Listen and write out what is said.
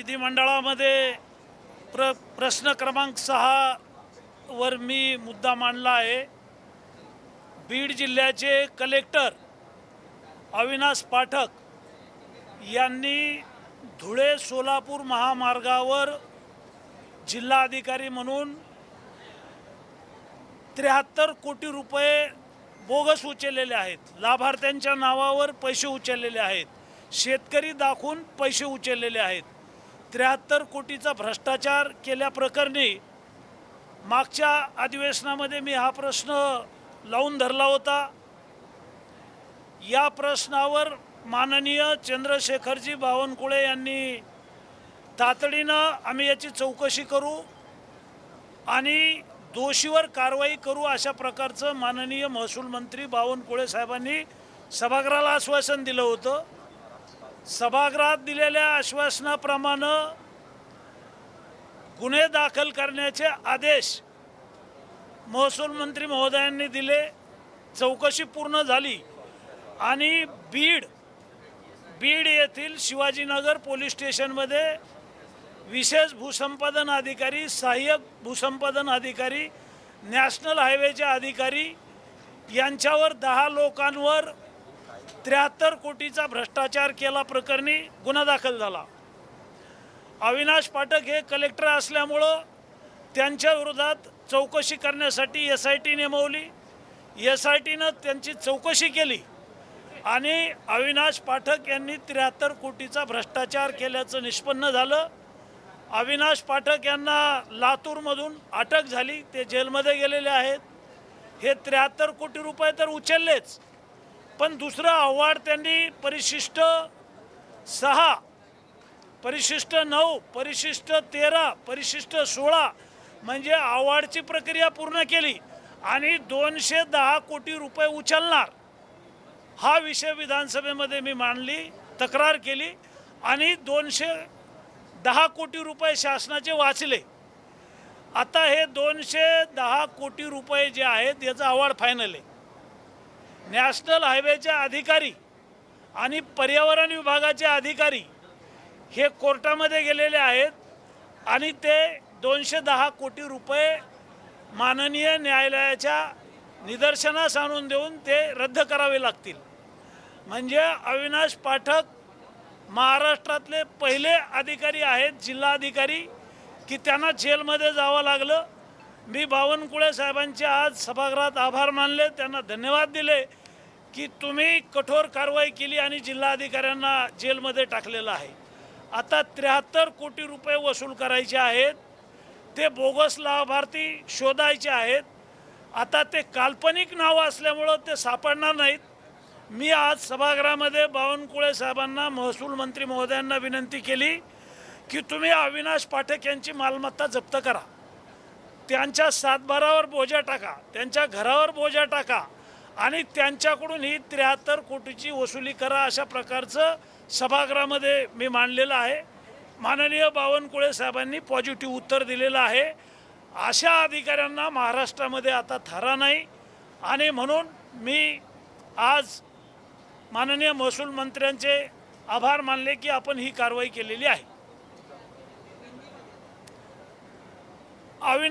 विधिमंडळामध्ये प्रश्न क्रमांक 6 वर मी मुद्दा मांडला आहे। बीड जिल्ह्याचे कलेक्टर अविनाश पाठक यांनी धुळे सोलापूर महामार्गावर जिल्हाधिकारी म्हणून 73 कोटी रुपये बोगस उचललेले आहेत। लाभार्थ्यांच्या नावावर पैसे उचललेले आहेत, शेतकरी दाखवून पैसे उचललेले आहेत। 73 कोटीचा भ्रष्टाचार केल्याप्रकरणी मागच्या अधिवेशनामध्ये मी हा प्रश्न लावून धरला होता। या प्रश्नावर माननीय चंद्रशेखरजी बावनकुळे यांनी तातडीनं आम्ही याची चौकशी करू आणि दोषीवर कारवाई करू अशा प्रकारचं माननीय महसूल मंत्री बावनकुळे साहेबांनी सभागृहाला आश्वासन दिलं होतं। सभागृहात दिलेल्या आश्वासनाप्रमाणे गुन्हे दाखल करण्याचे आदेश महसूल मंत्री महोदयांनी दिले। चौकशी पूर्ण झाली आणि बीड येथील शिवाजीनगर पोलीस स्टेशनमध्ये विशेष भूसंपादन अधिकारी, सहाय्यक भूसंपादन अधिकारी, नॅशनल हायवेचे अधिकारी यांच्यावर 10 लोकांवर 73 कोटीचा भ्रष्टाचार केला प्रकरणी गुन्हा दाखल झाला। अविनाश पाठक हे कलेक्टर असल्यामुळं त्यांच्या विरोधात चौकशी करण्यासाठी SIT नेमवली। SITनं त्यांची चौकशी केली आणि अविनाश पाठक यांनी 73 कोटीचा भ्रष्टाचार केल्याचं निष्पन्न झालं। अविनाश पाठक यांना लातूरमधून अटक झाली, ते जेलमध्ये गेलेले आहेत। हे 73 कोटी रुपये तर उचललेच, पण दुसरं अवॉर्ड त्यांनी परिशिष्ट 6, परिशिष्ट 9, परिशिष्ट 13, परिशिष्ट 16 म्हणजे अवॉर्डची प्रक्रिया पूर्ण केली आणि 210 कोटी रुपये उचलणार हा विषय विधानसभेमध्ये मी मांडली, तक्रार केली आणि 210 कोटी रुपये शासनाचे वाचले। आता हे 210 कोटी रुपये जे आहेत याचा अवॉर्ड फायनल आहे। नॅशनल हायवेचे अधिकारी आणि पर्यावरण विभागाचे अधिकारी हे कोर्टामध्ये गेलेले आहेत आणि ते 210 कोटी रुपये माननीय न्यायालयाच्या निदर्शनास आणून देऊन ते रद्द करावे लागतील। म्हणजे अविनाश पाठक महाराष्ट्रातले पहिले अधिकारी आहेत, जिल्हाधिकारी, की त्यांना जेलमध्ये जावं लागलं। मी बावनकुळे साहेबांचे आज सभागृहात आभार मानले, त्यांना धन्यवाद दिले की तुम्ही कठोर कारवाई केली आणि जिल्हाधिकाऱ्यांना जेलमध्ये टाकलेलं आहे। आता 73 कोटी रुपये वसूल करायचे आहेत, ते बोगस लाभार्थी शोधायचे आहेत। आता ते काल्पनिक नाव असल्यामुळं ते सापडणार नाहीत। मी आज सभागृहामध्ये बावनकुळे साहेबांना, महसूल मंत्री महोदयांना विनंती केली की तुम्ही अविनाश पाठक यांची मालमत्ता जप्त करा, त्यांच्या सातबारावर बोजा टाका, त्यांच्या घरावर बोजा टाका आणि त्यांच्याकडून ही 73 कोटीची वसुली करा, अशा प्रकारचं सभागृहामध्ये मी मांडलेलं आहे। माननीय बावनकुळे साहेबांनी पॉझिटिव्ह उत्तर दिलेलं आहे। अशा अधिकाऱ्यांना महाराष्ट्रामध्ये आता थारा नाही आणि म्हणून मी आज माननीय महसूल मंत्र्यांचे आभार मानले की आपण ही कारवाई केलेली आहे। अविनाश